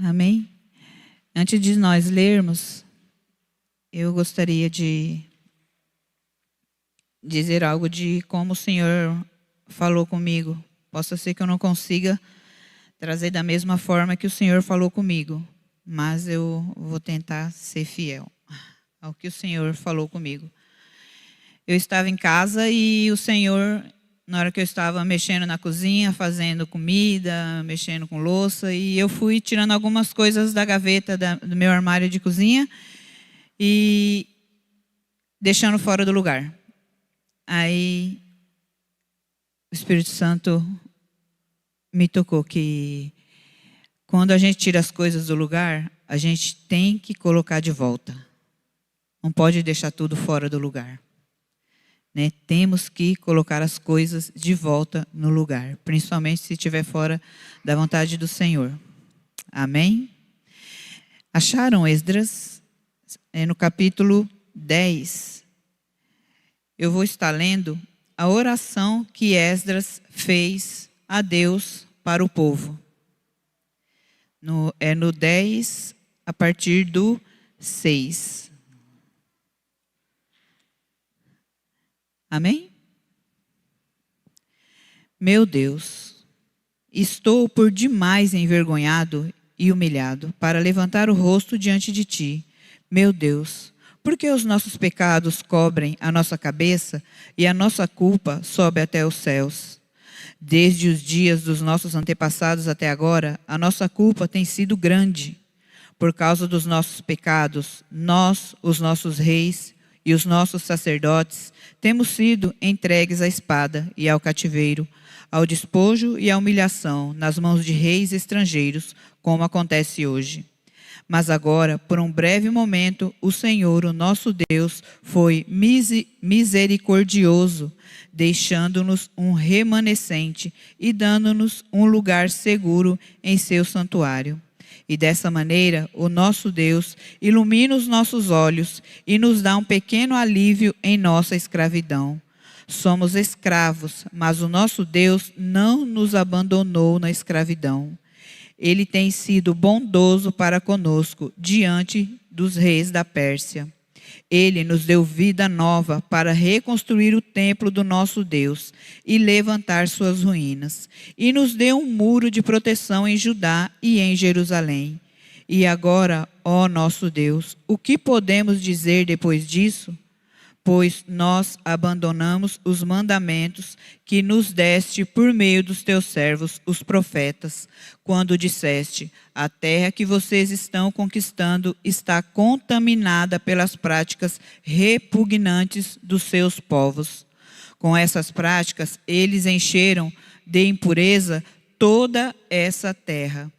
Amém? Antes de nós lermos, eu gostaria de dizer algo de como o Senhor falou comigo. Possa ser que eu não consiga trazer da mesma forma que o Senhor falou comigo, mas eu vou tentar ser fiel ao que o Senhor falou comigo. Eu estava em casa e o Senhor, na hora que eu estava mexendo na cozinha, fazendo comida, mexendo com louça, e eu fui tirando algumas coisas da gaveta do meu armário de cozinha e deixando fora do lugar. Aí o Espírito Santo me tocou que quando a gente tira as coisas do lugar, a gente tem que colocar de volta. Não pode deixar tudo fora do lugar. Né? Temos que colocar as coisas de volta no lugar, principalmente se estiver fora da vontade do Senhor. Amém? Acharam Esdras? No capítulo 10. Eu vou estar lendo a oração que Esdras fez a Deus para o povo. No 10, a partir do 6. Amém? Meu Deus, estou por demais envergonhado e humilhado para levantar o rosto diante de ti. Meu Deus, porque os nossos pecados cobrem a nossa cabeça e a nossa culpa sobe até os céus. Desde os dias dos nossos antepassados até agora, a nossa culpa tem sido grande. Por causa dos nossos pecados, nós, os nossos reis e os nossos sacerdotes, temos sido entregues à espada e ao cativeiro, ao despojo e à humilhação nas mãos de reis estrangeiros, como acontece hoje. Mas agora, por um breve momento, o Senhor, o nosso Deus, foi misericordioso, deixando-nos um remanescente e dando-nos um lugar seguro em seu santuário. E dessa maneira, o nosso Deus ilumina os nossos olhos e nos dá um pequeno alívio em nossa escravidão. Somos escravos, mas o nosso Deus não nos abandonou na escravidão. Ele tem sido bondoso para conosco diante dos reis da Pérsia. Ele nos deu vida nova para reconstruir o templo do nosso Deus e levantar suas ruínas. E nos deu um muro de proteção em Judá e em Jerusalém. E agora, ó nosso Deus, o que podemos dizer depois disso? Pois nós abandonamos os mandamentos que nos deste por meio dos teus servos, os profetas, quando disseste: a terra que vocês estão conquistando está contaminada pelas práticas repugnantes dos seus povos. Com essas práticas, eles encheram de impureza toda essa terra.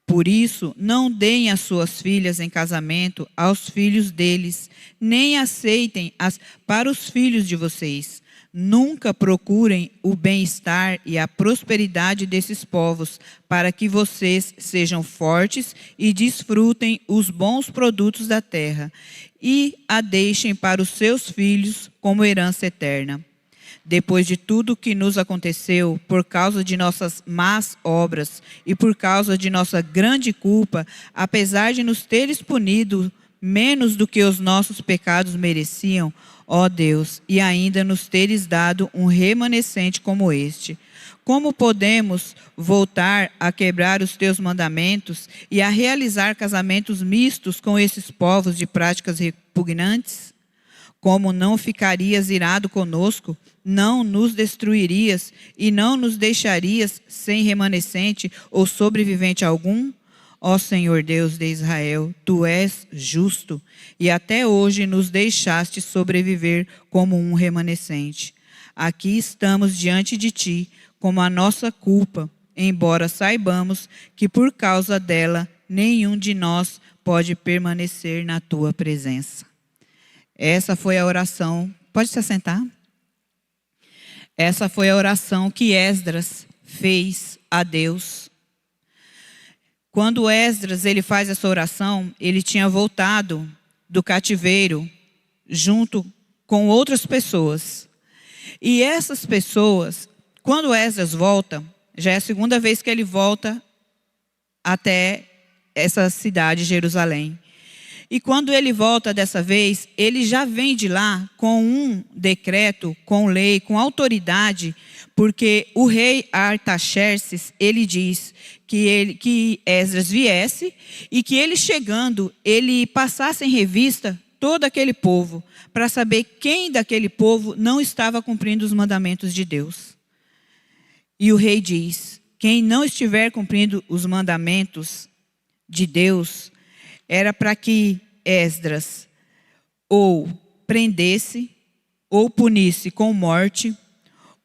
Por isso, não deem as suas filhas em casamento aos filhos deles, nem aceitem-as para os filhos de vocês. Nunca procurem o bem-estar e a prosperidade desses povos, para que vocês sejam fortes e desfrutem os bons produtos da terra, e a deixem para os seus filhos como herança eterna. Depois de tudo o que nos aconteceu, por causa de nossas más obras e por causa de nossa grande culpa, apesar de nos teres punido menos do que os nossos pecados mereciam, ó Deus, e ainda nos teres dado um remanescente como este, como podemos voltar a quebrar os teus mandamentos e a realizar casamentos mistos com esses povos de práticas repugnantes? Como não ficarias irado conosco, não nos destruirias e não nos deixarias sem remanescente ou sobrevivente algum? Ó Senhor Deus de Israel, Tu és justo e até hoje nos deixaste sobreviver como um remanescente. Aqui estamos diante de Ti como a nossa culpa, embora saibamos que por causa dela nenhum de nós pode permanecer na Tua presença. Essa foi a oração. Pode se assentar? Essa foi a oração que Esdras fez a Deus. Quando Esdras ele faz essa oração, ele tinha voltado do cativeiro junto com outras pessoas. E essas pessoas, quando Esdras volta, já é a segunda vez que ele volta até essa cidade, Jerusalém. E quando ele volta dessa vez, ele já vem de lá com um decreto, com lei, com autoridade, porque o rei Artaxerxes, ele diz que Esdras viesse e que ele chegando, ele passasse em revista todo aquele povo, para saber quem daquele povo não estava cumprindo os mandamentos de Deus. E o rei diz: quem não estiver cumprindo os mandamentos de Deus, era para que Esdras ou prendesse, ou punisse com morte,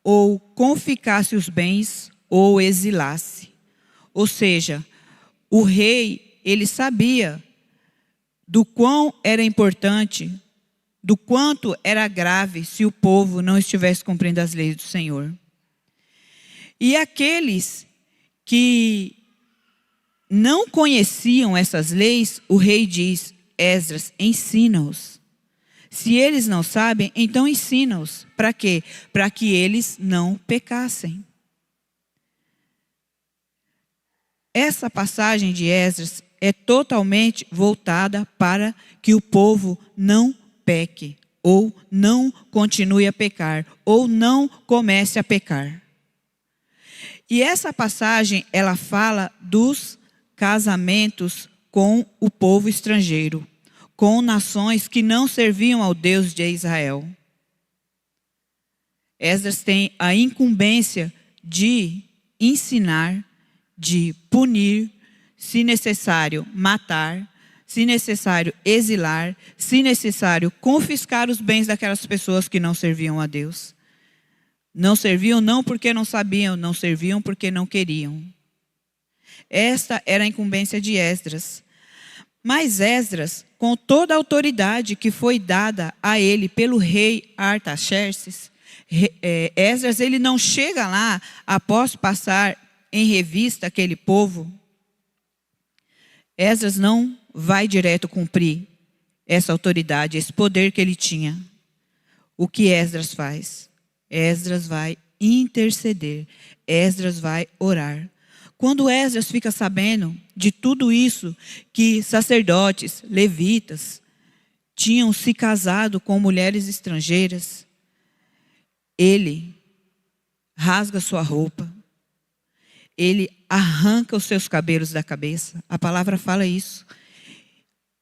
ou confiscasse os bens, ou exilasse. Ou seja, o rei, ele sabia do quão era importante, do quanto era grave se o povo não estivesse cumprindo as leis do Senhor. E aqueles que não conheciam essas leis, o rei diz: Esdras, ensina-os. Se eles não sabem, então ensina-os. Para quê? Para que eles não pecassem. Essa passagem de Esdras é totalmente voltada para que o povo não peque, ou não continue a pecar, ou não comece a pecar. E essa passagem, ela fala dos casamentos com o povo estrangeiro, com nações que não serviam ao Deus de Israel. Esdras tem a incumbência de ensinar, de punir, se necessário matar, se necessário exilar, se necessário confiscar os bens daquelas pessoas que não serviam a Deus. Não serviam não porque não sabiam, não serviam porque não queriam. Esta era a incumbência de Esdras. Mas Esdras, com toda a autoridade que foi dada a ele pelo rei Artaxerxes, Esdras, ele não chega lá após passar em revista aquele povo. Esdras não vai direto cumprir essa autoridade, esse poder que ele tinha. O que Esdras faz? Esdras vai interceder. Esdras vai orar. Quando Esdras fica sabendo de tudo isso, que sacerdotes, levitas, tinham se casado com mulheres estrangeiras, ele rasga sua roupa, ele arranca os seus cabelos da cabeça. A palavra fala isso.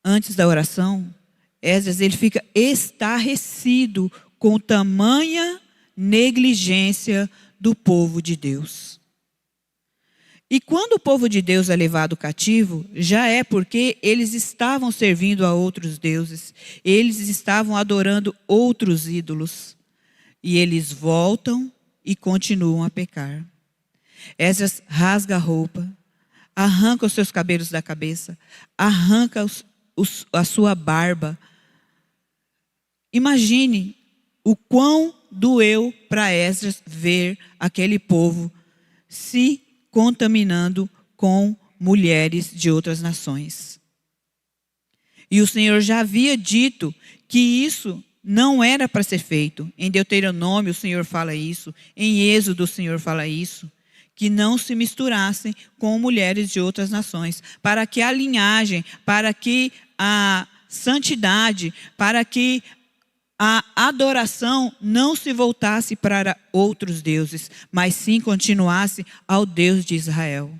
Antes da oração, Esdras, ele fica estarrecido com tamanha negligência do povo de Deus. E quando o povo de Deus é levado cativo, já é porque eles estavam servindo a outros deuses, eles estavam adorando outros ídolos, e eles voltam e continuam a pecar. Esdras rasga a roupa, arranca os seus cabelos da cabeça, arranca a sua barba. Imagine o quão doeu para Esdras ver aquele povo se contaminando com mulheres de outras nações. E o Senhor já havia dito que isso não era para ser feito. Em Deuteronômio o Senhor fala isso, em Êxodo o Senhor fala isso, que não se misturassem com mulheres de outras nações, para que a linhagem, para que a santidade, para que a adoração não se voltasse para outros deuses, mas sim continuasse ao Deus de Israel.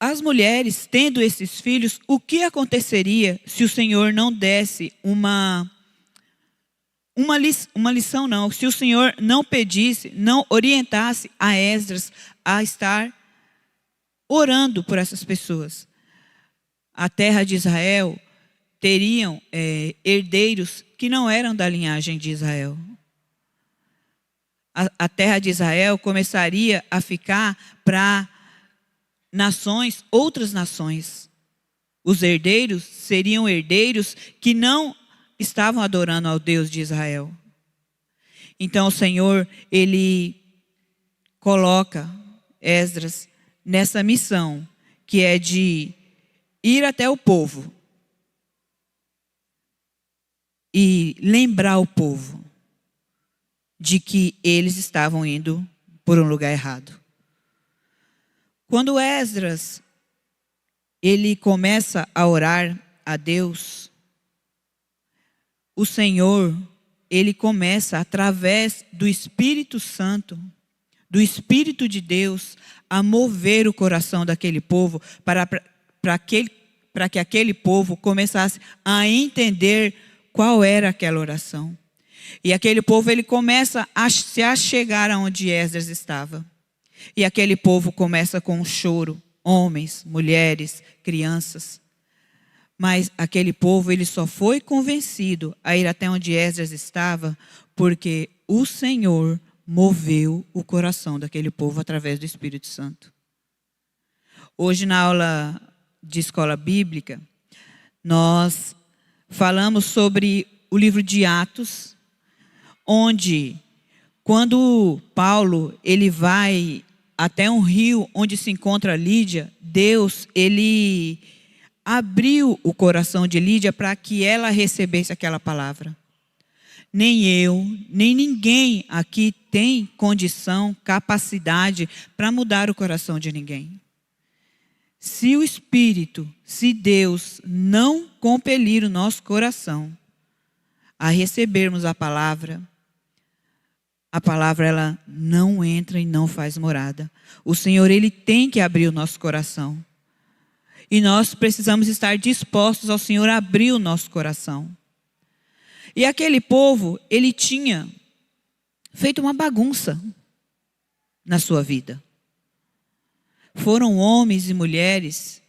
As mulheres, tendo esses filhos, o que aconteceria se o Senhor não desse uma lição não, se o Senhor não pedisse, não orientasse a Esdras a estar orando por essas pessoas? A terra de Israel teriam herdeiros que não eram da linhagem de Israel. A terra de Israel começaria a ficar para nações, outras nações. Os herdeiros seriam herdeiros que não estavam adorando ao Deus de Israel. Então o Senhor, ele coloca Esdras nessa missão, que é de ir até o povo e lembrar o povo de que eles estavam indo por um lugar errado. Quando Esdras, ele começa a orar a Deus, o Senhor, ele começa através do Espírito Santo, do Espírito de Deus, a mover o coração daquele povo para que aquele povo começasse a entender qual era aquela oração. E aquele povo, ele começa a se achegar aonde Esdras estava. E aquele povo começa com um choro, homens, mulheres, crianças. Mas aquele povo, ele só foi convencido a ir até onde Esdras estava, porque o Senhor moveu o coração daquele povo através do Espírito Santo. Hoje, na aula de escola bíblica, nós falamos sobre o livro de Atos, onde, quando Paulo ele vai até um rio onde se encontra Lídia, Deus, ele abriu o coração de Lídia para que ela recebesse aquela palavra. Nem eu, nem ninguém aqui tem condição, capacidade para mudar o coração de ninguém. Se o Espírito, se Deus não compelir o nosso coração a recebermos a palavra ela não entra e não faz morada. O Senhor, ele tem que abrir o nosso coração. E nós precisamos estar dispostos ao Senhor abrir o nosso coração. E aquele povo, ele tinha feito uma bagunça na sua vida. Foram homens e mulheres,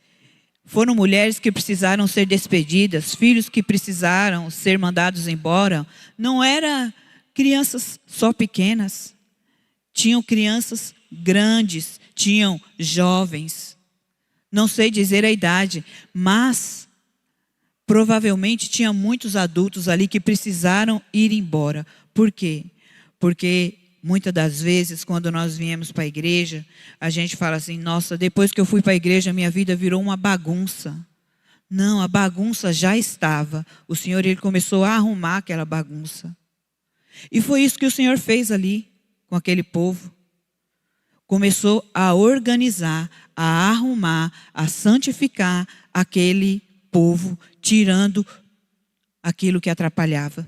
foram mulheres que precisaram ser despedidas, filhos que precisaram ser mandados embora. Não era crianças só pequenas, tinham crianças grandes, tinham jovens. Não sei dizer a idade, mas provavelmente tinha muitos adultos ali que precisaram ir embora. Por quê? Porque muitas das vezes, quando nós viemos para a igreja, a gente fala assim, nossa, depois que eu fui para a igreja, minha vida virou uma bagunça. Não, a bagunça já estava. O Senhor, ele começou a arrumar aquela bagunça. E foi isso que o Senhor fez ali, com aquele povo. Começou a organizar, a arrumar, a santificar aquele povo, tirando aquilo que atrapalhava.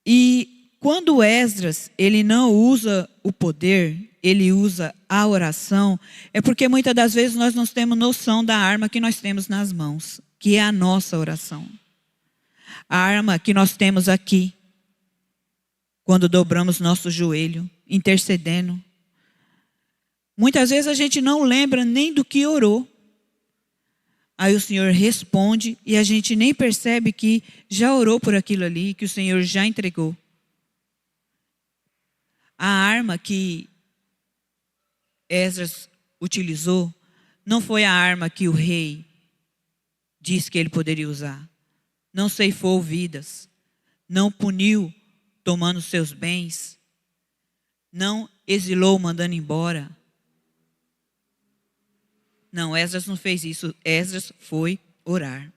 E quando Esdras, ele não usa o poder, ele usa a oração, é porque muitas das vezes nós não temos noção da arma que nós temos nas mãos, que é a nossa oração. A arma que nós temos aqui, quando dobramos nosso joelho, intercedendo. Muitas vezes a gente não lembra nem do que orou. Aí o Senhor responde e a gente nem percebe que já orou por aquilo ali, que o Senhor já entregou. A arma que Esdras utilizou não foi a arma que o rei disse que ele poderia usar. Não ceifou vidas, não puniu tomando seus bens, não exilou mandando embora. Não, Esdras não fez isso. Esdras foi orar.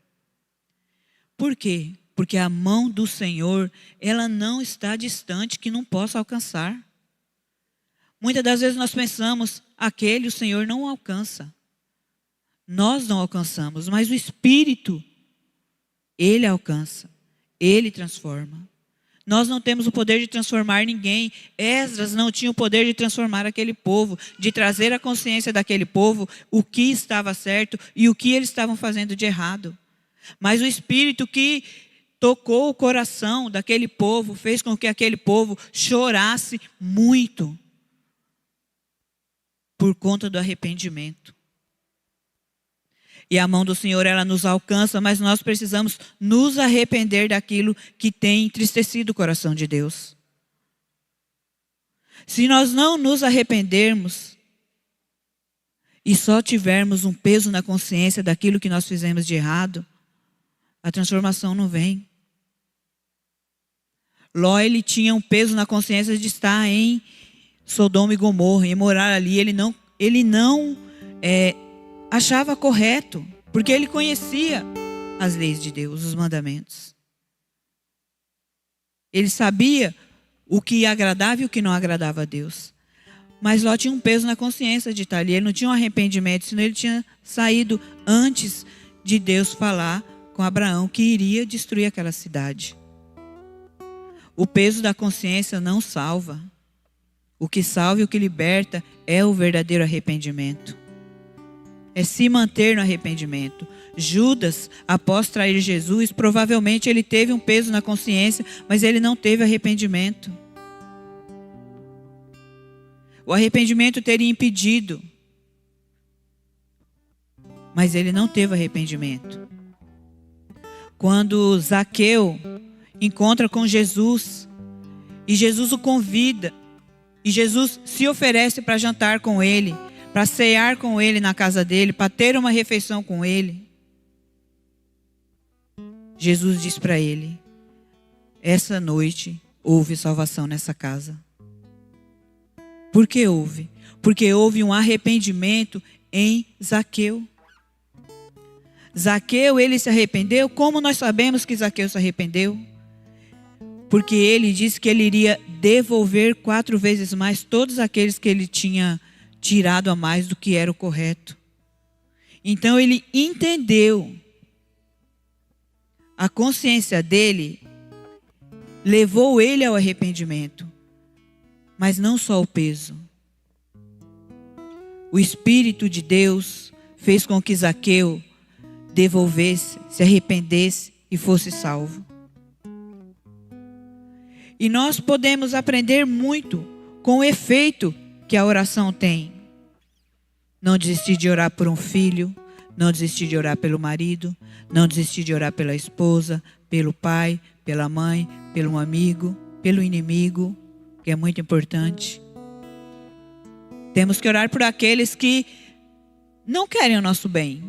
Por quê? Porque a mão do Senhor, ela não está distante que não possa alcançar. Muitas das vezes nós pensamos, aquele o Senhor não alcança. Nós não alcançamos, mas o Espírito, ele alcança, ele transforma. Nós não temos o poder de transformar ninguém. Esdras não tinha o poder de transformar aquele povo, de trazer à consciência daquele povo o que estava certo e o que eles estavam fazendo de errado. Mas o Espírito que tocou o coração daquele povo, fez com que aquele povo chorasse muito por conta do arrependimento. E a mão do Senhor, ela nos alcança, mas nós precisamos nos arrepender daquilo que tem entristecido o coração de Deus. Se nós não nos arrependermos e só tivermos um peso na consciência daquilo que nós fizemos de errado, a transformação não vem. Ló, ele tinha um peso na consciência de estar em Sodoma e Gomorra, e morar ali. Ele não achava correto, porque ele conhecia as leis de Deus, os mandamentos. Ele sabia o que agradava e o que não agradava a Deus. Mas Ló tinha um peso na consciência de estar ali. Ele não tinha um arrependimento, senão ele tinha saído antes de Deus falar com Abraão que iria destruir aquela cidade. O peso da consciência não salva. O que salva e o que liberta é o verdadeiro arrependimento. É se manter no arrependimento. Judas, após trair Jesus, provavelmente ele teve um peso na consciência, mas ele não teve arrependimento. O arrependimento teria impedido, mas ele não teve arrependimento. Quando Zaqueu encontra com Jesus, e Jesus o convida, e Jesus se oferece para jantar com ele, para cear com ele na casa dele, para ter uma refeição com ele. Jesus diz para ele: essa noite houve salvação nessa casa. Por que houve? Porque houve um arrependimento em Zaqueu. Zaqueu, ele se arrependeu. Como nós sabemos que Zaqueu se arrependeu? Porque ele disse que ele iria devolver 4 vezes mais todos aqueles que ele tinha tirado a mais do que era o correto. Então ele entendeu. A consciência dele levou ele ao arrependimento. Mas não só o peso. O Espírito de Deus fez com que Zaqueu devolvesse, se arrependesse e fosse salvo. E nós podemos aprender muito com o efeito que a oração tem. Não desistir de orar por um filho, não desistir de orar pelo marido, não desistir de orar pela esposa, pelo pai, pela mãe, pelo amigo, pelo inimigo, que é muito importante. Temos que orar por aqueles que não querem o nosso bem,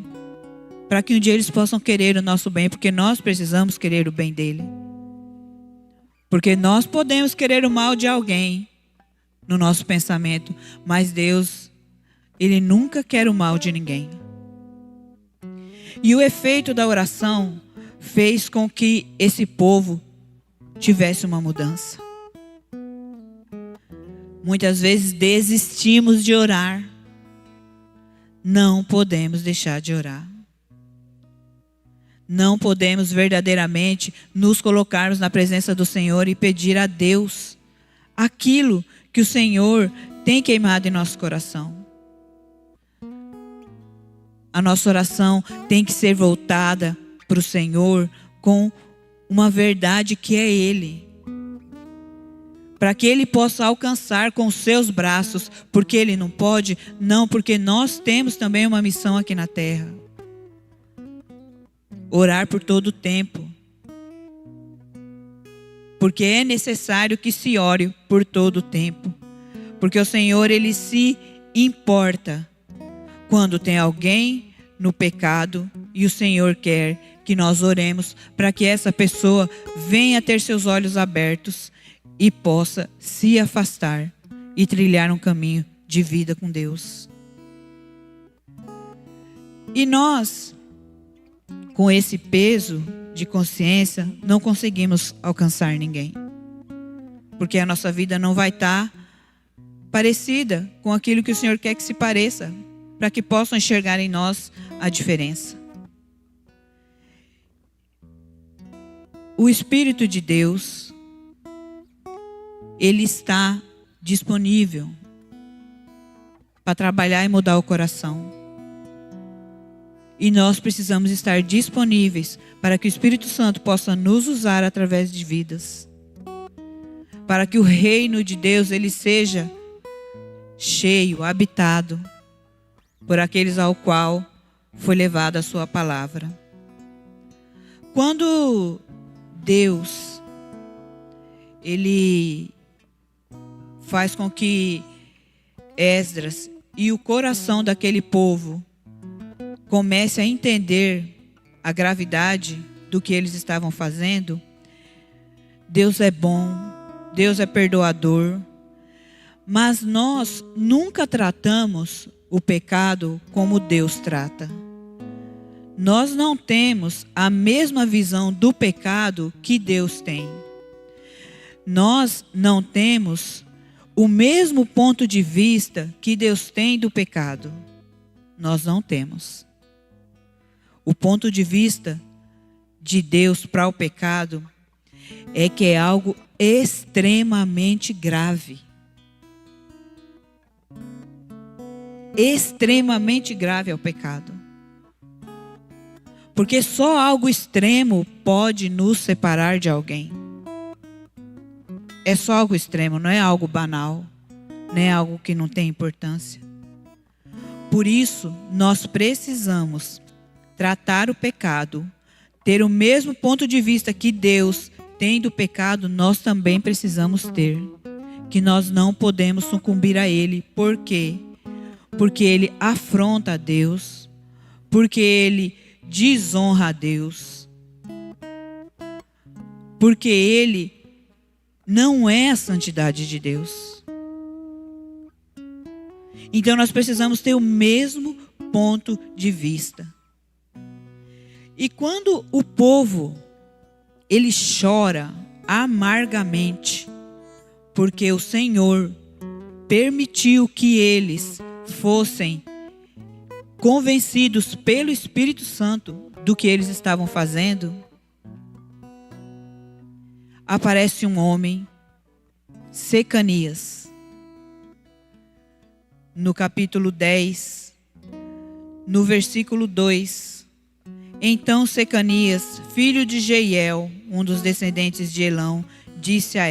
para que um dia eles possam querer o nosso bem, porque nós precisamos querer o bem dele. Porque nós podemos querer o mal de alguém no nosso pensamento, mas Deus, ele nunca quer o mal de ninguém. E o efeito da oração fez com que esse povo tivesse uma mudança. Muitas vezes desistimos de orar. Não podemos deixar de orar. Não podemos verdadeiramente nos colocarmos na presença do Senhor e pedir a Deus aquilo que o Senhor tem queimado em nosso coração. A nossa oração tem que ser voltada para o Senhor com uma verdade que é Ele. Para que Ele possa alcançar com os seus braços. Porque Ele não pode? Não, porque nós temos também uma missão aqui na terra. Orar por todo o tempo. Porque é necessário que se ore por todo o tempo. Porque o Senhor, Ele se importa quando tem alguém no pecado e o Senhor quer que nós oremos para que essa pessoa venha ter seus olhos abertos e possa se afastar e trilhar um caminho de vida com Deus. E nós, com esse peso de consciência, não conseguimos alcançar ninguém. Porque a nossa vida não vai estar parecida com aquilo que o Senhor quer que se pareça, para que possam enxergar em nós a diferença. O Espírito de Deus, Ele está disponível para trabalhar e mudar o coração. E nós precisamos estar disponíveis para que o Espírito Santo possa nos usar através de vidas. Para que o reino de Deus, ele seja cheio, habitado por aqueles ao qual foi levada a sua palavra. Quando Deus, ele faz com que Esdras e o coração daquele povo comece a entender a gravidade do que eles estavam fazendo, Deus é bom, Deus é perdoador, mas nós nunca tratamos o pecado como Deus trata. Nós não temos a mesma visão do pecado que Deus tem. Nós não temos o mesmo ponto de vista que Deus tem do pecado. Nós não temos. O ponto de vista de Deus para o pecado é que é algo extremamente grave. Extremamente grave é o pecado. Porque só algo extremo pode nos separar de alguém. É só algo extremo, não é algo banal, não é algo que não tem importância. Por isso, nós precisamos tratar o pecado, ter o mesmo ponto de vista que Deus tem do pecado, nós também precisamos ter. Que nós não podemos sucumbir a ele. Por quê? Porque ele afronta a Deus, porque ele desonra a Deus, porque ele não é a santidade de Deus. Então nós precisamos ter o mesmo ponto de vista. E quando o povo, ele chora amargamente, porque o Senhor permitiu que eles fossem convencidos pelo Espírito Santo do que eles estavam fazendo, aparece um homem, Secanias, no capítulo 10, no versículo 2. Então Secanias, filho de Jeiel, um dos descendentes de Elão, disse a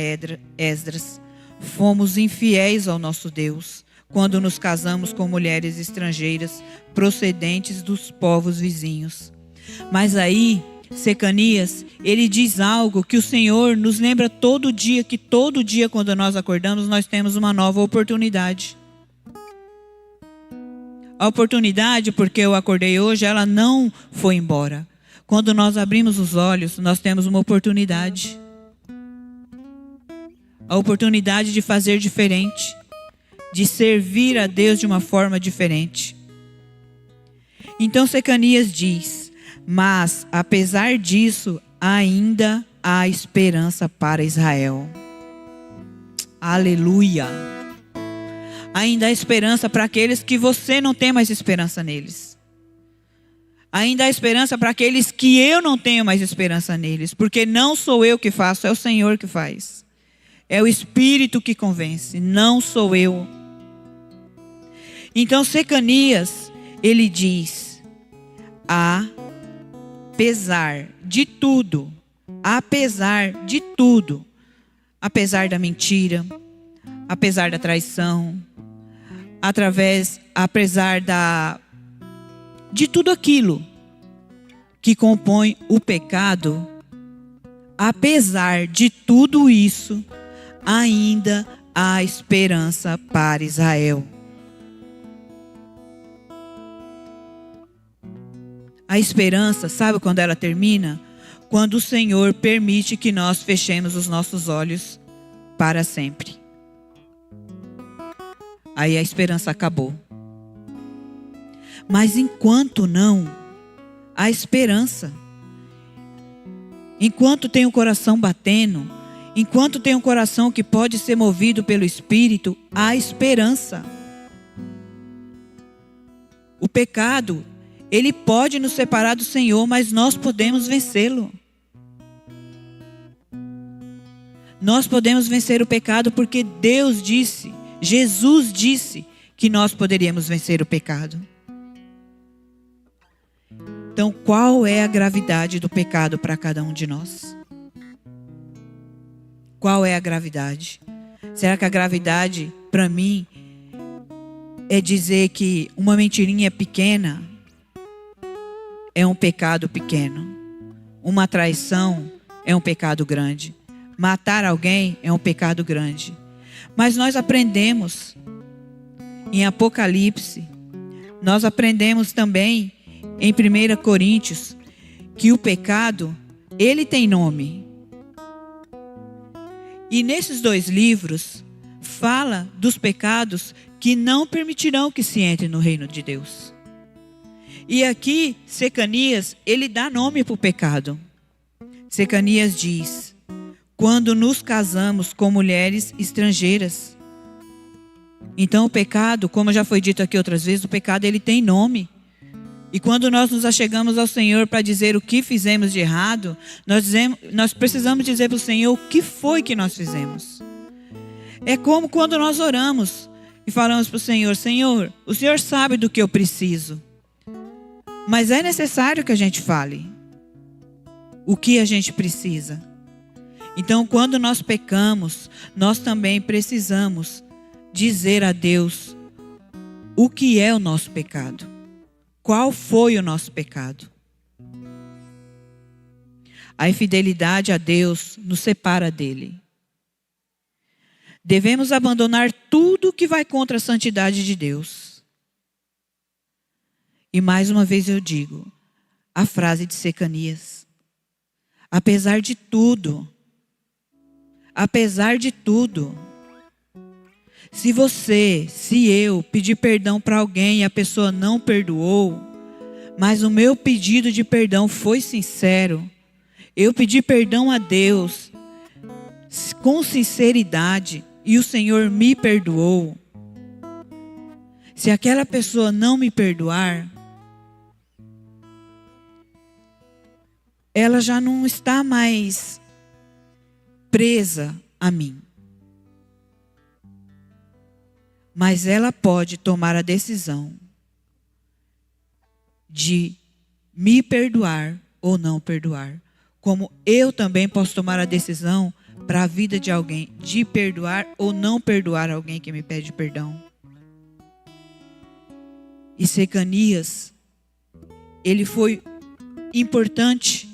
Esdras: fomos infiéis ao nosso Deus, quando nos casamos com mulheres estrangeiras procedentes dos povos vizinhos. Mas aí, Secanias, ele diz algo que o Senhor nos lembra todo dia, que todo dia quando nós acordamos, nós temos uma nova oportunidade. A oportunidade, porque eu acordei hoje, ela não foi embora. Quando nós abrimos os olhos, nós temos uma oportunidade. A oportunidade de fazer diferente, de servir a Deus de uma forma diferente. Então Secanias diz: mas apesar disso, ainda há esperança para Israel. Aleluia! Ainda há esperança para aqueles que você não tem mais esperança neles. Ainda há esperança para aqueles que eu não tenho mais esperança neles. Porque não sou eu que faço, é o Senhor que faz. É o Espírito que convence, não sou eu. Então Secanias, ele diz: apesar de tudo, apesar da mentira, apesar da traição, apesar de tudo aquilo que compõe o pecado, apesar de tudo isso, ainda há esperança para Israel. A esperança, sabe quando ela termina? Quando o Senhor permite que nós fechemos os nossos olhos para sempre. Aí a esperança acabou. Mas enquanto não, há esperança. Enquanto tem o coração batendo, enquanto tem um coração que pode ser movido pelo Espírito, há esperança. O pecado, ele pode nos separar do Senhor, mas nós podemos vencê-lo. Nós podemos vencer o pecado porque Deus disse, Jesus disse que nós poderíamos vencer o pecado. Então, qual é a gravidade do pecado para cada um de nós? Qual é a gravidade? Será que a gravidade, para mim, é dizer que uma mentirinha pequena é um pecado pequeno? Uma traição é um pecado grande? Matar alguém é um pecado grande? Mas nós aprendemos em Apocalipse, nós aprendemos também em 1 Coríntios, que o pecado, ele tem nome. E nesses dois livros, fala dos pecados que não permitirão que se entre no reino de Deus. E aqui, Secanias, ele dá nome para o pecado. Secanias diz: quando nos casamos com mulheres estrangeiras, Então o pecado, como já foi dito aqui outras vezes, o pecado ele tem nome. E quando nós nos achegamos ao Senhor para dizer o que fizemos de errado, nós precisamos dizer para o Senhor o que foi que nós fizemos. É como quando nós oramos e falamos para o Senhor: Senhor, o Senhor sabe do que eu preciso. Mas é necessário que a gente fale o que a gente precisa. Então, quando nós pecamos, nós também precisamos dizer a Deus o que é o nosso pecado. Qual foi o nosso pecado? A infidelidade a Deus nos separa dele. Devemos abandonar tudo que vai contra a santidade de Deus. E mais uma vez eu digo, a frase de Secanias: apesar de tudo, se eu pedir perdão para alguém e a pessoa não perdoou, mas o meu pedido de perdão foi sincero, eu pedi perdão a Deus com sinceridade e o Senhor me perdoou. Se aquela pessoa não me perdoar, ela já não está mais presa a mim. Mas ela pode tomar a decisão de me perdoar ou não perdoar. Como eu também posso tomar a decisão para a vida de alguém de perdoar ou não perdoar alguém que me pede perdão. E Secanias, ele foi importante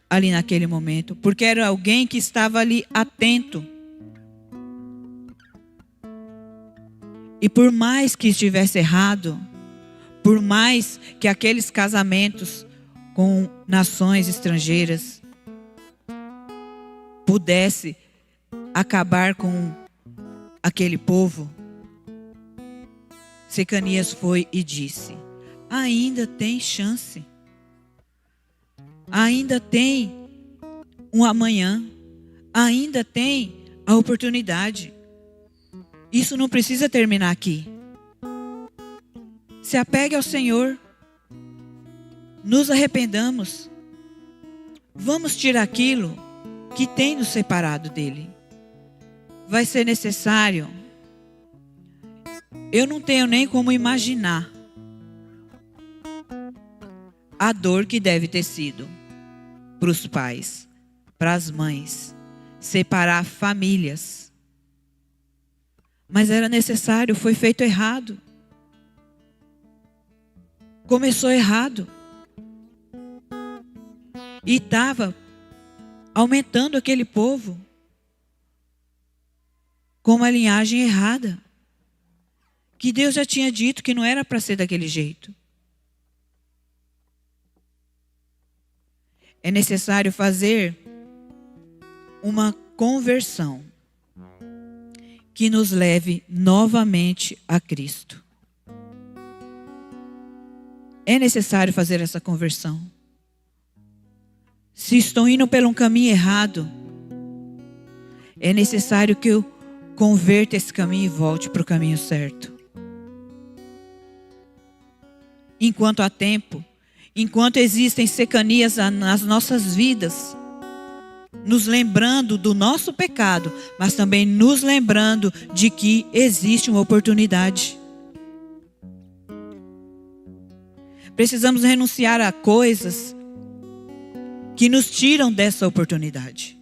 ali naquele momento, porque era alguém que estava ali atento. E por mais que estivesse errado, por mais que aqueles casamentos com nações estrangeiras pudesse acabar com aquele povo, Secanias foi e disse: ainda tem chance. Ainda tem um amanhã. Ainda tem a oportunidade. Isso não precisa terminar aqui. Se apegue ao Senhor. Nos arrependamos. Vamos tirar aquilo que tem nos separado dele. Vai ser necessário. Eu não tenho nem como imaginar a dor que deve ter sido para os pais, para as mães, separar famílias. Mas era necessário, foi feito errado. Começou errado. E estava aumentando aquele povo com uma linhagem errada. Que Deus já tinha dito que não era para ser daquele jeito. É necessário fazer uma conversão que nos leve novamente a Cristo. É necessário fazer essa conversão. Se estou indo por um caminho errado, é necessário que eu converta esse caminho e volte para o caminho certo. Enquanto há tempo, enquanto existem Secanias nas nossas vidas, nos lembrando do nosso pecado, mas também nos lembrando de que existe uma oportunidade. Precisamos renunciar a coisas que nos tiram dessa oportunidade.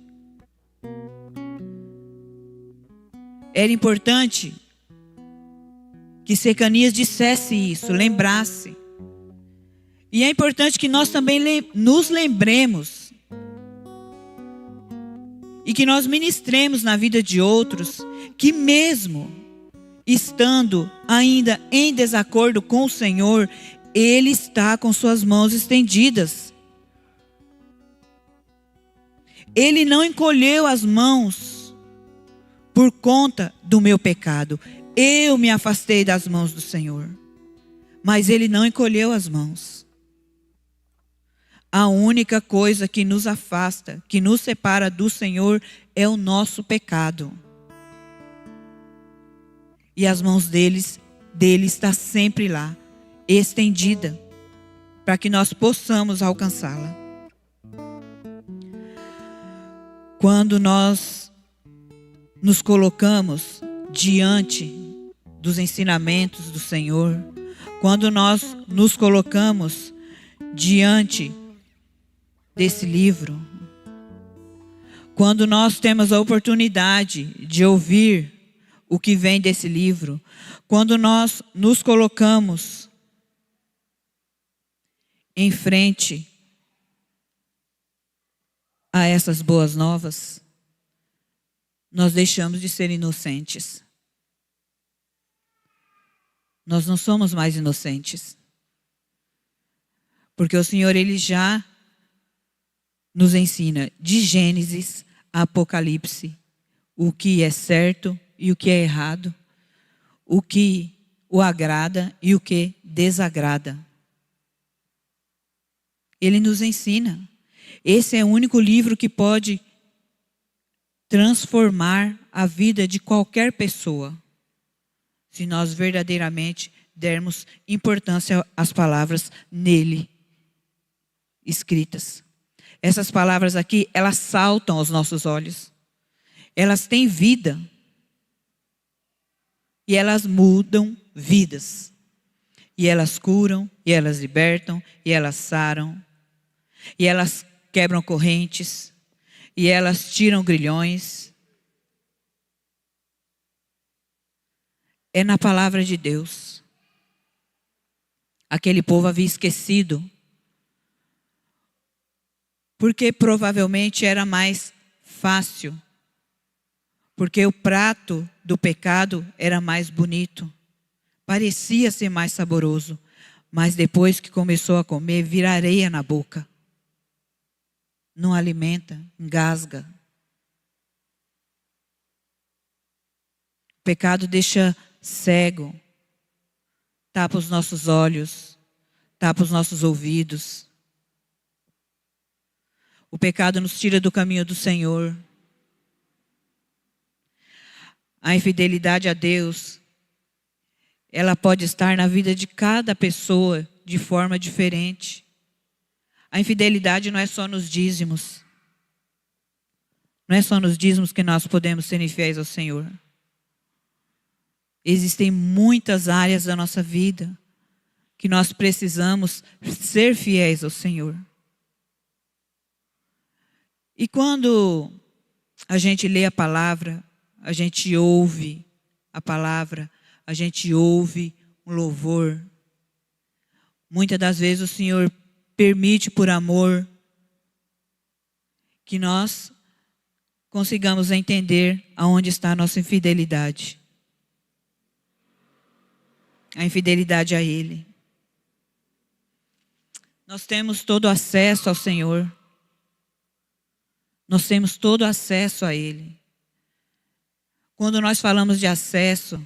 Era importante que Secanias dissesse isso, lembrasse. E é importante que nós também nos lembremos e que nós ministremos na vida de outros que mesmo estando ainda em desacordo com o Senhor, Ele está com suas mãos estendidas. Ele não encolheu as mãos por conta do meu pecado. Eu me afastei das mãos do Senhor, mas Ele não encolheu as mãos. A única coisa que nos afasta, que nos separa do Senhor, é o nosso pecado. E as mãos dele está sempre lá, estendida, para que nós possamos alcançá-la. Quando nós nos colocamos diante dos ensinamentos do Senhor, quando nós nos colocamos diante desse livro, quando nós temos a oportunidade de ouvir o que vem desse livro, quando nós nos colocamos em frente a essas boas novas, nós deixamos de ser inocentes. Nós não somos mais inocentes. Porque o Senhor, Ele já nos ensina de Gênesis a Apocalipse o que é certo e o que é errado, o que o agrada e o que desagrada. Ele nos ensina. Esse é o único livro que pode transformar a vida de qualquer pessoa, se nós verdadeiramente dermos importância às palavras nele escritas. Essas palavras aqui, elas saltam aos nossos olhos. Elas têm vida. E elas mudam vidas. E elas curam, e elas libertam, e elas saram. E elas quebram correntes, e elas tiram grilhões. É na palavra de Deus. Aquele povo havia esquecido, porque provavelmente era mais fácil, porque o prato do pecado era mais bonito, parecia ser mais saboroso, mas depois que começou a comer, vira areia na boca. Não alimenta, engasga. O pecado deixa cego, tapa os nossos olhos, tapa os nossos ouvidos. O pecado nos tira do caminho do Senhor. A infidelidade a Deus, ela pode estar na vida de cada pessoa de forma diferente. A infidelidade não é só nos dízimos. Não é só nos dízimos que nós podemos ser infiéis ao Senhor. Existem muitas áreas da nossa vida que nós precisamos ser fiéis ao Senhor. E quando a gente lê a palavra, a gente ouve a palavra, a gente ouve um louvor, muitas das vezes o Senhor permite por amor que nós consigamos entender aonde está a nossa infidelidade. A infidelidade a Ele. Nós temos todo acesso ao Senhor. Nós temos todo acesso a Ele. Quando nós falamos de acesso,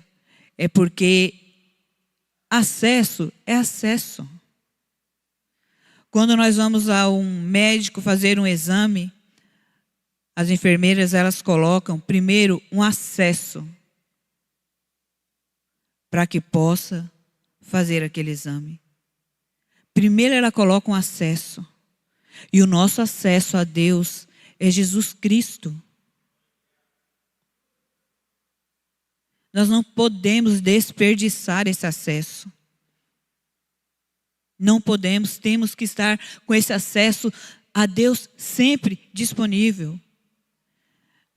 é porque acesso é acesso. Quando nós vamos a um médico fazer um exame, as enfermeiras, elas colocam primeiro um acesso para que possa fazer aquele exame. Primeiro ela coloca um acesso. E o nosso acesso a Deus é Jesus Cristo. Nós não podemos desperdiçar esse acesso. Não podemos, temos que estar com esse acesso a Deus sempre disponível.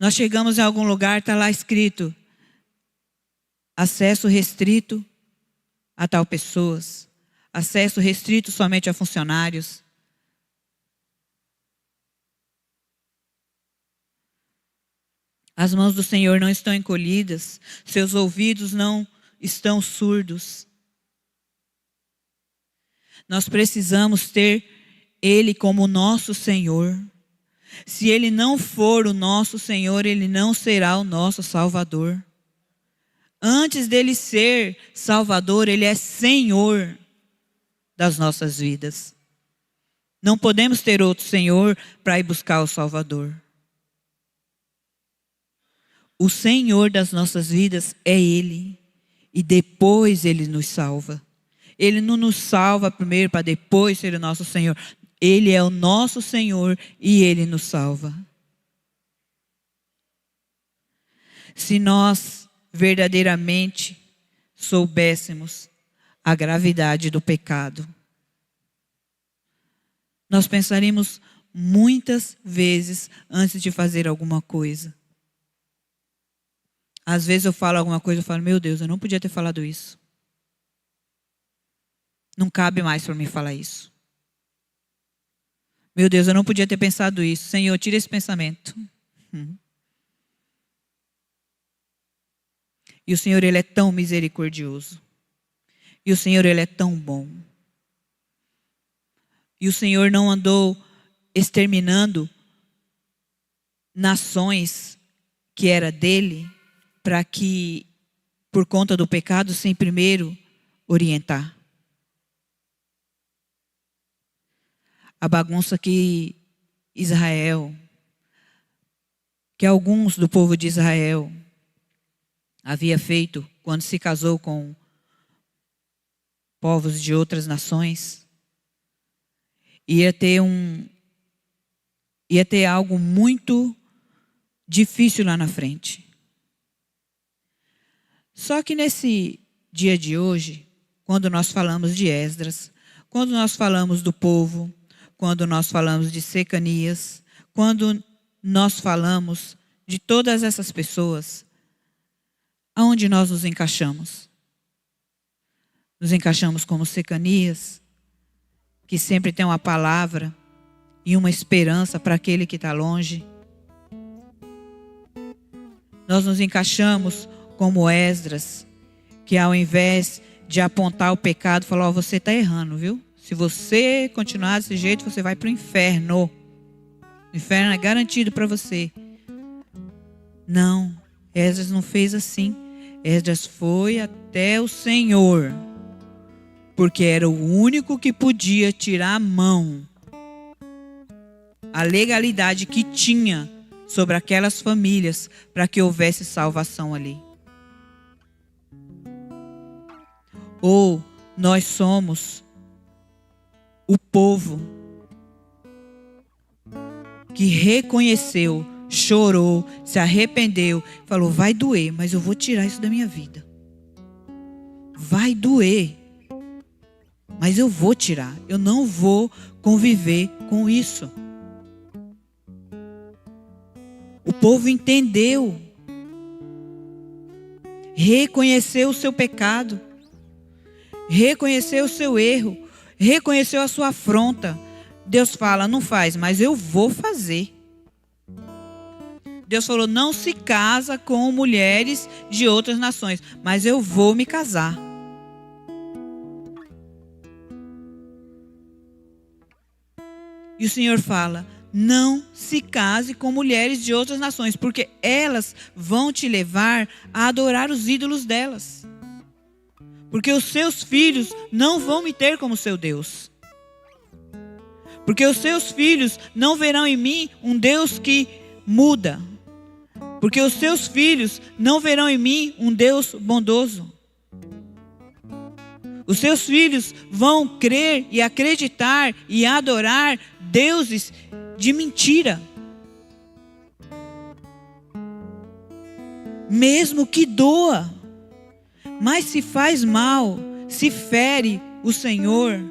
Nós chegamos em algum lugar, está lá escrito: acesso restrito a tal pessoas. Acesso restrito somente a funcionários. As mãos do Senhor não estão encolhidas, seus ouvidos não estão surdos. Nós precisamos ter Ele como nosso Senhor. Se Ele não for o nosso Senhor, Ele não será o nosso Salvador. Antes dele ser Salvador, Ele é Senhor das nossas vidas. Não podemos ter outro Senhor para ir buscar o Salvador. O Senhor das nossas vidas é Ele. e depois Ele nos salva. Ele não nos salva primeiro para depois ser o nosso Senhor. Ele é o nosso Senhor e Ele nos salva. Se nós verdadeiramente soubéssemos a gravidade do pecado, nós pensaríamos muitas vezes antes de fazer alguma coisa. Às vezes eu falo alguma coisa e falo, meu Deus, eu não podia ter falado isso. Não cabe mais para mim falar isso. Meu Deus, eu não podia ter pensado isso. Senhor, tira esse pensamento. E o Senhor, Ele é tão misericordioso. E o Senhor, Ele é tão bom. E o Senhor não andou exterminando nações que era dele, para que, por conta do pecado, sem primeiro orientar. A bagunça que Israel, que alguns do povo de Israel havia feito quando se casou com povos de outras nações, ia ter algo muito difícil lá na frente. Só que nesse dia de hoje, quando nós falamos de Esdras, quando nós falamos do povo, quando nós falamos de Secanias, quando nós falamos de todas essas pessoas, aonde nós nos encaixamos? Nos encaixamos como Secanias, que sempre tem uma palavra e uma esperança para aquele que está longe. Nós nos encaixamos como Esdras, que ao invés de apontar o pecado, falou, você está errando, viu? Se você continuar desse jeito, você vai para o inferno. O inferno é garantido para você. Não, Esdras não fez assim. Esdras foi até o Senhor, porque era o único que podia tirar a mão, a legalidade que tinha sobre aquelas famílias, para que houvesse salvação ali. Ou nós somos o povo que reconheceu, chorou, se arrependeu, falou, vai doer, mas eu vou tirar isso da minha vida. Vai doer, mas eu vou tirar. Eu não vou conviver com isso. O povo entendeu, reconheceu o seu pecado, reconheceu o seu erro, reconheceu a sua afronta. Deus fala, não faz, mas eu vou fazer. Deus falou, não se casa com mulheres de outras nações, mas eu vou me casar. E o Senhor fala, não se case com mulheres de outras nações, porque elas vão te levar a adorar os ídolos delas. Porque os seus filhos não vão me ter como seu Deus. Porque os seus filhos não verão em mim um Deus que muda. Porque os seus filhos não verão em mim um Deus bondoso. Os seus filhos vão crer e acreditar e adorar deuses de mentira. Mesmo que doa. Mas se faz mal, se fere o Senhor,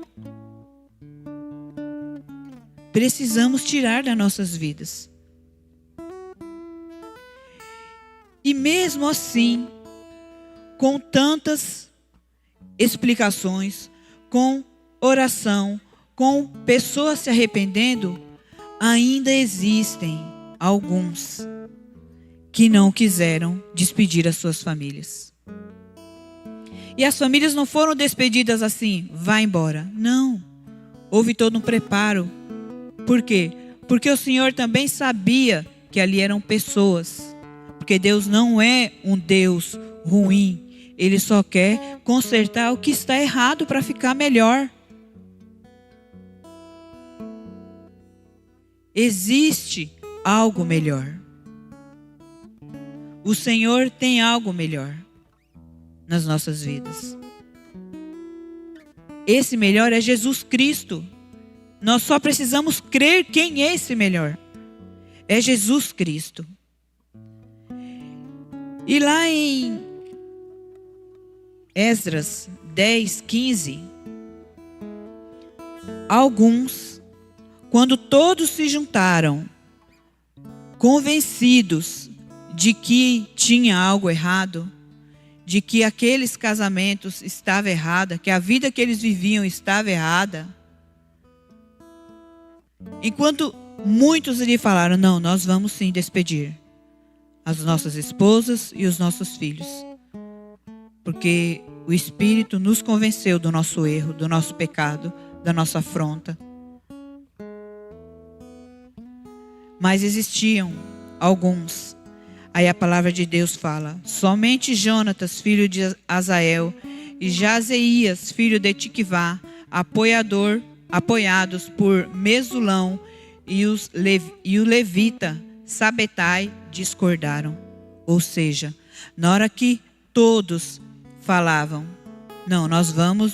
precisamos tirar das nossas vidas. E mesmo assim, com tantas explicações, com oração, com pessoas se arrependendo, ainda existem alguns que não quiseram despedir as suas famílias. E as famílias não foram despedidas assim, vá embora. Não, houve todo um preparo. Por quê? Porque o Senhor também sabia que ali eram pessoas. Porque Deus não é um Deus ruim. Ele só quer consertar o que está errado para ficar melhor. Existe algo melhor. O Senhor tem algo melhor. nas nossas vidas. Esse melhor é Jesus Cristo. Nós só precisamos crer quem é esse melhor. É Jesus Cristo. E lá em Esdras 10, 15, alguns, quando todos se juntaram, convencidos de que tinha algo errado, de que aqueles casamentos estavam errados, que a vida que eles viviam estava errada, enquanto muitos lhe falaram, não, nós vamos sim despedir as nossas esposas e os nossos filhos, porque o Espírito nos convenceu do nosso erro, do nosso pecado, da nossa afronta. Mas existiam alguns. Aí a palavra de Deus fala, somente Jonatas, filho de Azael, e Jazeías, filho de Tiquivá, apoiados por Mesulão e o levita Sabetai, discordaram. Ou seja, na hora que todos falavam, não, nós vamos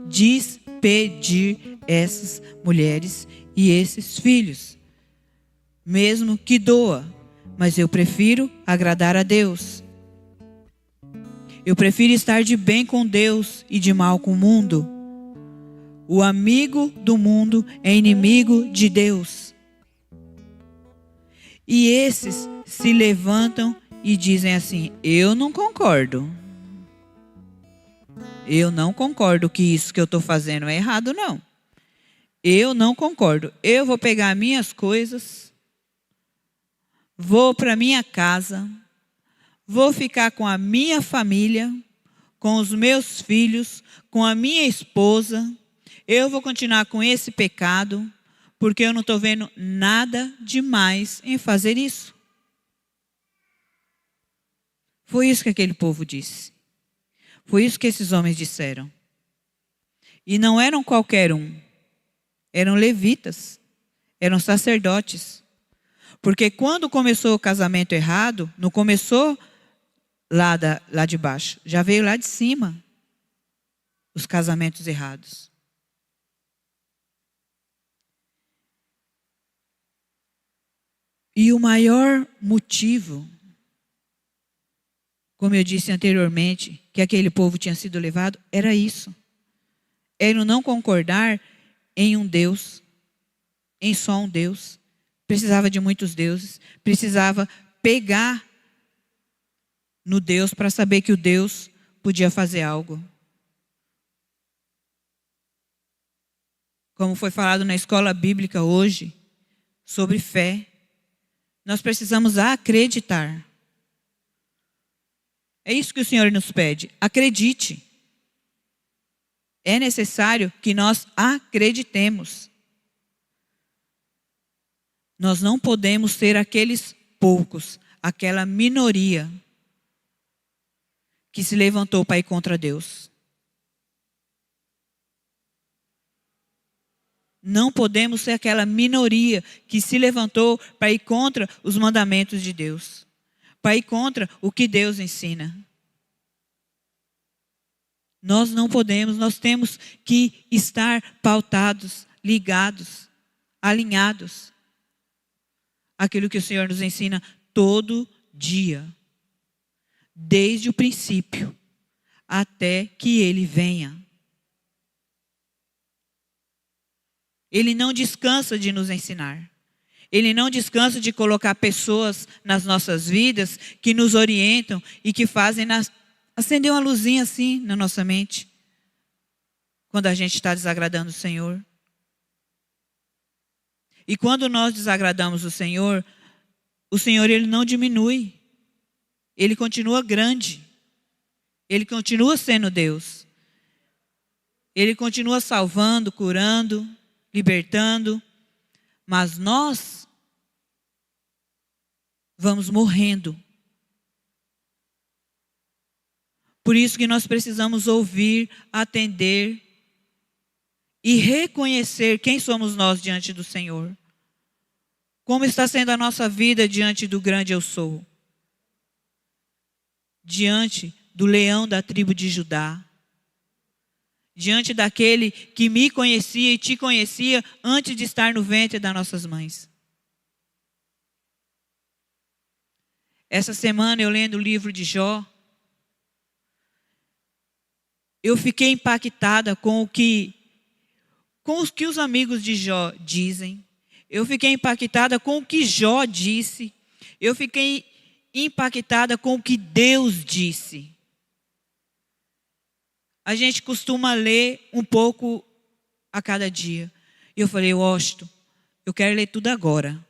despedir essas mulheres e esses filhos, mesmo que doa, mas eu prefiro agradar a Deus. Eu prefiro estar de bem com Deus e de mal com o mundo. O amigo do mundo é inimigo de Deus. E esses se levantam e dizem assim, eu não concordo. Eu não concordo que isso que eu estou fazendo é errado, não. Eu não concordo. Eu vou pegar minhas coisas, vou para minha casa, vou ficar com a minha família, com os meus filhos, com a minha esposa. Eu vou continuar com esse pecado, porque eu não estou vendo nada demais em fazer isso. Foi isso que aquele povo disse. Foi isso que esses homens disseram. E não eram qualquer um. Eram levitas. Eram sacerdotes. Porque quando começou o casamento errado, não começou lá de baixo. Já veio lá de cima os casamentos errados. E o maior motivo, como eu disse anteriormente, que aquele povo tinha sido levado, era isso. Era não concordar em um Deus, em só um Deus. Precisava de muitos deuses. Precisava pegar no Deus para saber que o Deus podia fazer algo. Como foi falado na escola bíblica hoje, sobre fé. Nós precisamos acreditar. É isso que o Senhor nos pede. Acredite. É necessário que nós acreditemos. Nós não podemos ser aqueles poucos, aquela minoria que se levantou para ir contra Deus. Não podemos ser aquela minoria que se levantou para ir contra os mandamentos de Deus. Para ir contra o que Deus ensina. Nós não podemos, nós temos que estar pautados, ligados, alinhados. Aquilo que o Senhor nos ensina todo dia. Desde o princípio até que Ele venha. Ele não descansa de nos ensinar. Ele não descansa de colocar pessoas nas nossas vidas que nos orientam e que fazem acender uma luzinha assim na nossa mente. Quando a gente está desagradando o Senhor. E quando nós desagradamos o Senhor Ele não diminui. Ele continua grande. Ele continua sendo Deus. Ele continua salvando, curando, libertando, mas nós vamos morrendo. Por isso que nós precisamos ouvir, atender e reconhecer quem somos nós diante do Senhor. Como está sendo a nossa vida diante do grande eu sou. diante do leão da tribo de Judá, diante daquele que me conhecia e te conhecia antes de estar no ventre das nossas mães. Essa semana eu lendo o livro de Jó, eu fiquei impactada com o que os amigos de Jó dizem. Eu fiquei impactada com o que Jó disse. Eu fiquei impactada com o que Deus disse. A gente costuma ler um pouco a cada dia. E eu falei, Washington, eu quero ler tudo agora.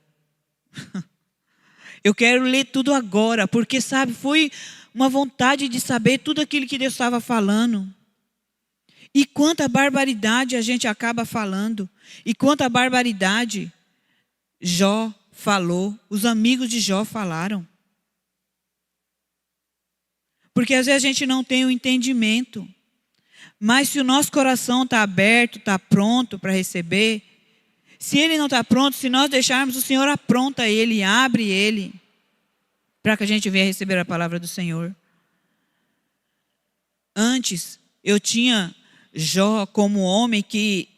Eu quero ler tudo agora, porque, sabe, foi uma vontade de saber tudo aquilo que Deus estava falando. E quanta barbaridade a gente acaba falando. E quanta barbaridade Jó falou, os amigos de Jó falaram. Porque às vezes a gente não tem o entendimento. Mas se o nosso coração está aberto, está pronto para receber, se ele não está pronto, se nós deixarmos, o Senhor apronta ele, abre ele, para que a gente venha receber a palavra do Senhor. Antes, eu tinha Jó como homem que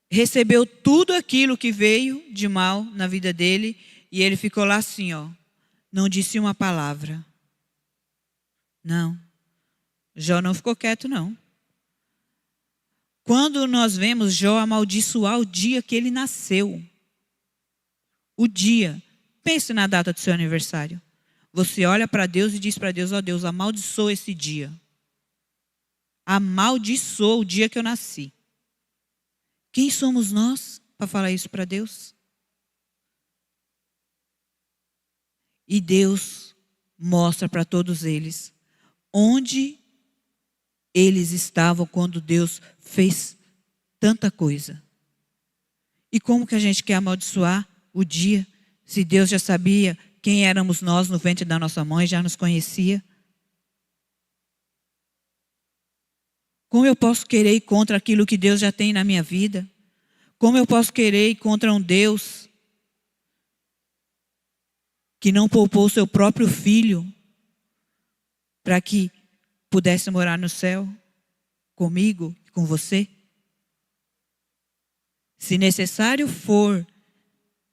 recebeu tudo aquilo que veio de mal na vida dele, e ele ficou lá assim, ó, não disse uma palavra. Não, Jó não ficou quieto, não. Quando nós vemos Jó amaldiçoar o dia que ele nasceu, o dia, pense na data do seu aniversário. Você olha para Deus e diz para Deus, ó Deus, amaldiçoa esse dia. Amaldiçoa o dia que eu nasci. Quem somos nós para falar isso para Deus? E Deus mostra para todos eles onde eles estavam quando Deus fez tanta coisa. E como que a gente quer amaldiçoar o dia, se Deus já sabia quem éramos nós no ventre da nossa mãe, já nos conhecia? Como eu posso querer ir contra aquilo que Deus já tem na minha vida? Como eu posso querer ir contra um Deus que não poupou o seu próprio filho para que pudesse morar no céu comigo e com você? Se necessário for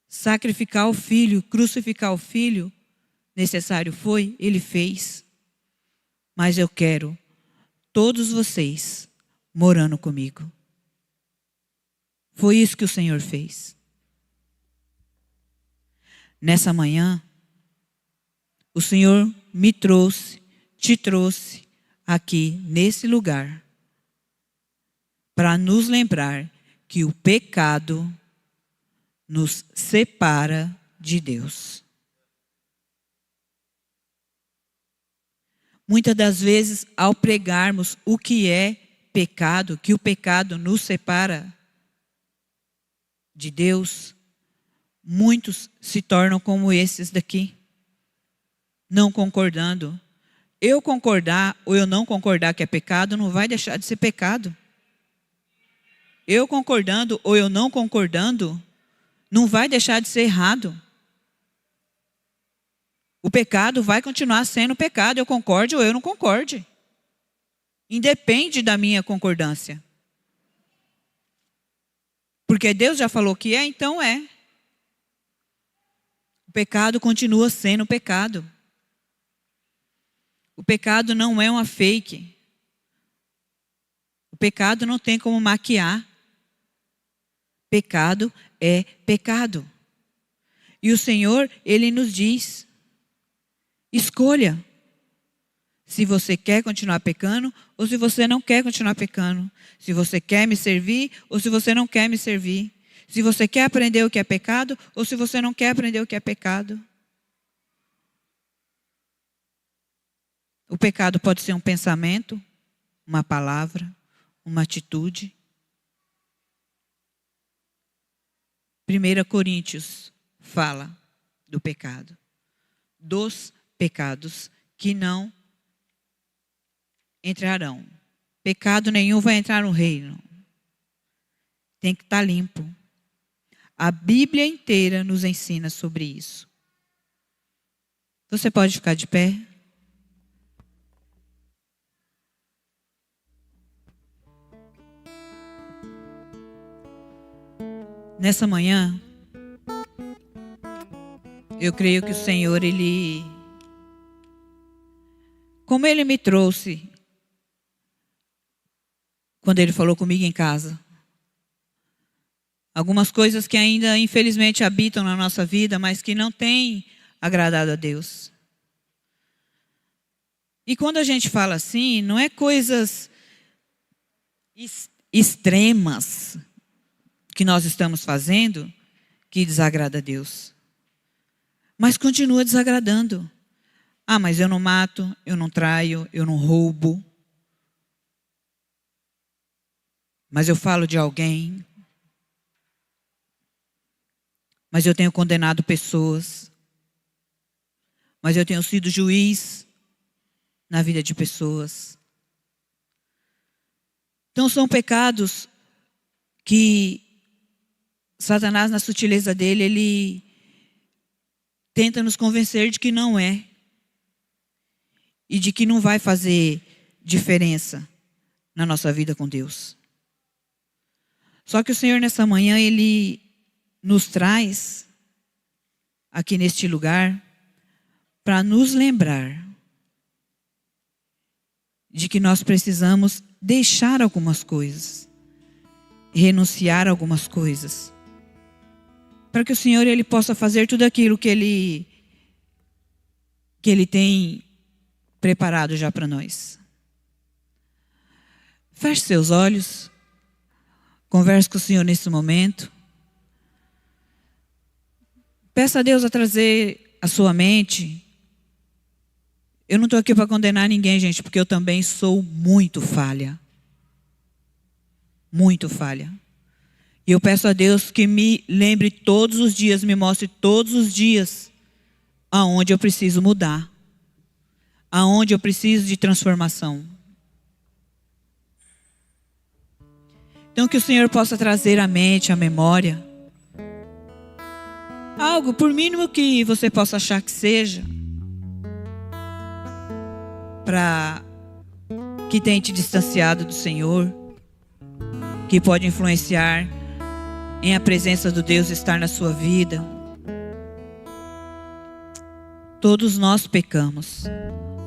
sacrificar o filho, crucificar o filho, necessário foi, ele fez. Mas eu quero todos vocês morando comigo. Foi isso que o Senhor fez. Nessa manhã, o Senhor me trouxe, te trouxe aqui nesse lugar para nos lembrar que o pecado nos separa de Deus. Muitas das vezes, ao pregarmos o que é pecado, que o pecado nos separa de Deus, muitos se tornam como esses daqui, não concordando. Eu concordar ou eu não concordar que é pecado, não vai deixar de ser pecado. Eu concordando ou eu não concordando, não vai deixar de ser errado. O pecado vai continuar sendo pecado, eu concorde ou eu não concorde. Independe da minha concordância. Porque Deus já falou que é, então é. O pecado continua sendo pecado. O pecado não é uma fake. O pecado não tem como maquiar. Pecado é pecado. E o Senhor, Ele nos diz, escolha se você quer continuar pecando ou se você não quer continuar pecando. Se você quer me servir ou se você não quer me servir. Se você quer aprender o que é pecado ou se você não quer aprender o que é pecado. O pecado pode ser um pensamento, uma palavra, uma atitude. 1 Coríntios fala do pecado. Dos pecados que não entrarão. Pecado nenhum vai entrar no reino. Tem que estar limpo. A Bíblia inteira nos ensina sobre isso. Você pode ficar de pé? Nessa manhã, eu creio que o Senhor, como Ele me trouxe, quando Ele falou comigo em casa, algumas coisas que ainda, infelizmente, habitam na nossa vida, mas que não têm agradado a Deus. E quando a gente fala assim, não é coisas extremas que nós estamos fazendo que desagrada a Deus. Mas continua desagradando. Ah, mas eu não mato, eu não traio, eu não roubo. Mas eu falo de alguém. Mas eu tenho condenado pessoas. Mas eu tenho sido juiz na vida de pessoas. Então são pecados que Satanás, na sutileza dele, ele tenta nos convencer de que não é. E de que não vai fazer diferença na nossa vida com Deus. Só que o Senhor, nessa manhã, Ele nos traz aqui neste lugar para nos lembrar de que nós precisamos deixar algumas coisas, renunciar a algumas coisas, para que o Senhor Ele possa fazer tudo aquilo que Ele tem preparado já para nós. Feche seus olhos, converse com o Senhor nesse momento. Peça a Deus a trazer a sua mente. Eu não estou aqui para condenar ninguém, gente, porque eu também sou muito falha. Muito falha. E eu peço a Deus que me lembre todos os dias, me mostre todos os dias aonde eu preciso mudar. Aonde eu preciso de transformação. Então que o Senhor possa trazer à mente, à memória, algo, por mínimo que você possa achar que seja, para que tenha te distanciado do Senhor, que pode influenciar em a presença do Deus estar na sua vida. Todos nós pecamos.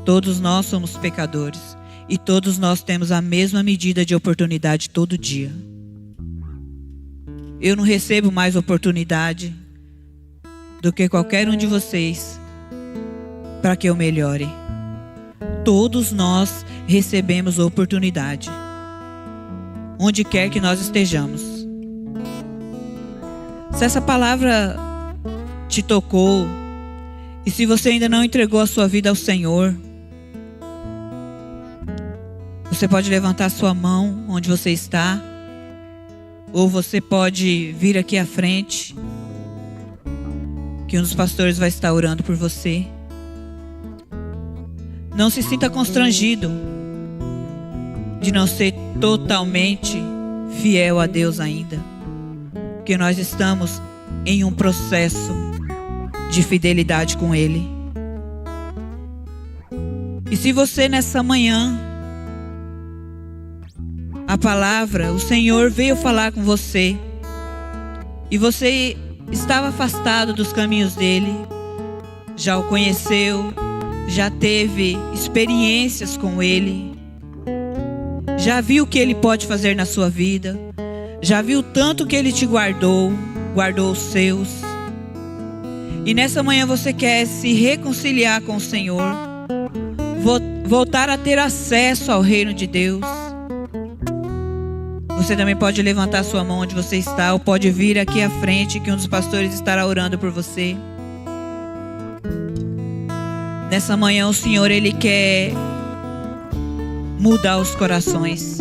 Todos nós somos pecadores. E todos nós temos a mesma medida de oportunidade todo dia. Eu não recebo mais oportunidade do que qualquer um de vocês para que eu melhore. Todos nós recebemos oportunidade, onde quer que nós estejamos. Se essa palavra te tocou, e se você ainda não entregou a sua vida ao Senhor, você pode levantar sua mão onde você está, ou você pode vir aqui à frente, que um dos pastores vai estar orando por você. Não se sinta constrangido de não ser totalmente fiel a Deus ainda, porque nós estamos em um processo de fidelidade com Ele. E se você nessa manhã, a palavra, o Senhor veio falar com você, e você estava afastado dos caminhos dele, já o conheceu, já teve experiências com ele, já viu o que ele pode fazer na sua vida, já viu o tanto que ele te guardou os seus, e nessa manhã você quer se reconciliar com o Senhor, voltar a ter acesso ao reino de Deus. Você também pode levantar sua mão onde você está, ou pode vir aqui à frente, que um dos pastores estará orando por você. Nessa manhã o Senhor, Ele quer mudar os corações.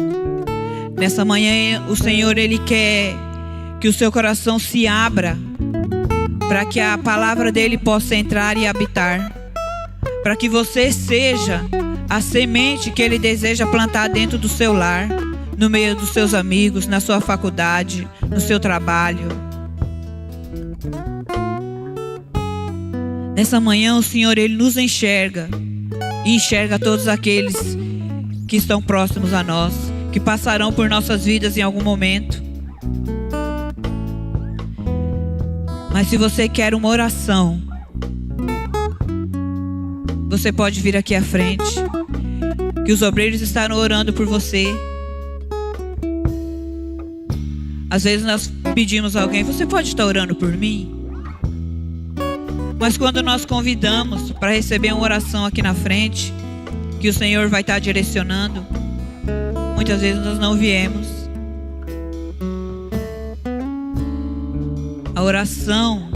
Nessa manhã o Senhor, Ele quer que o seu coração se abra, para que a palavra dEle possa entrar e habitar, para que você seja a semente que Ele deseja plantar dentro do seu lar, no meio dos seus amigos, na sua faculdade, no seu trabalho. Nessa manhã o Senhor, Ele nos enxerga, e enxerga todos aqueles que estão próximos a nós, que passarão por nossas vidas em algum momento. Mas se você quer uma oração, você pode vir aqui à frente, que os obreiros estarão orando por você. Às vezes nós pedimos a alguém: você pode estar orando por mim? Mas quando nós convidamos para receber uma oração aqui na frente, que o Senhor vai estar direcionando, muitas vezes nós não viemos. A oração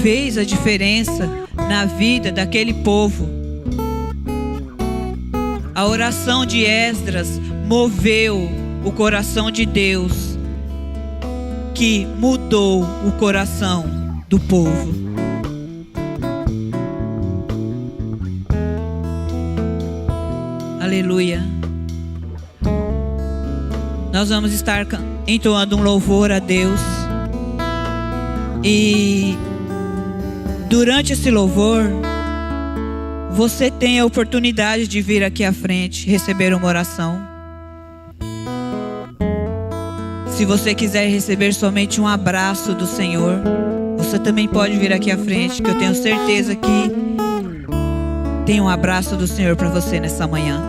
fez a diferença na vida daquele povo. A oração de Esdras moveu o coração de Deus, que mudou o coração do povo. Aleluia. Nós vamos estar entoando um louvor a Deus. E durante esse louvor, você tem a oportunidade de vir aqui à frente, receber uma oração. Se você quiser receber somente um abraço do Senhor, você também pode vir aqui à frente, que eu tenho certeza que tem um abraço do Senhor para você nessa manhã.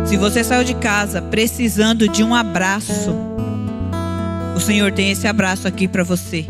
Se você saiu de casa precisando de um abraço, o Senhor tem esse abraço aqui para você.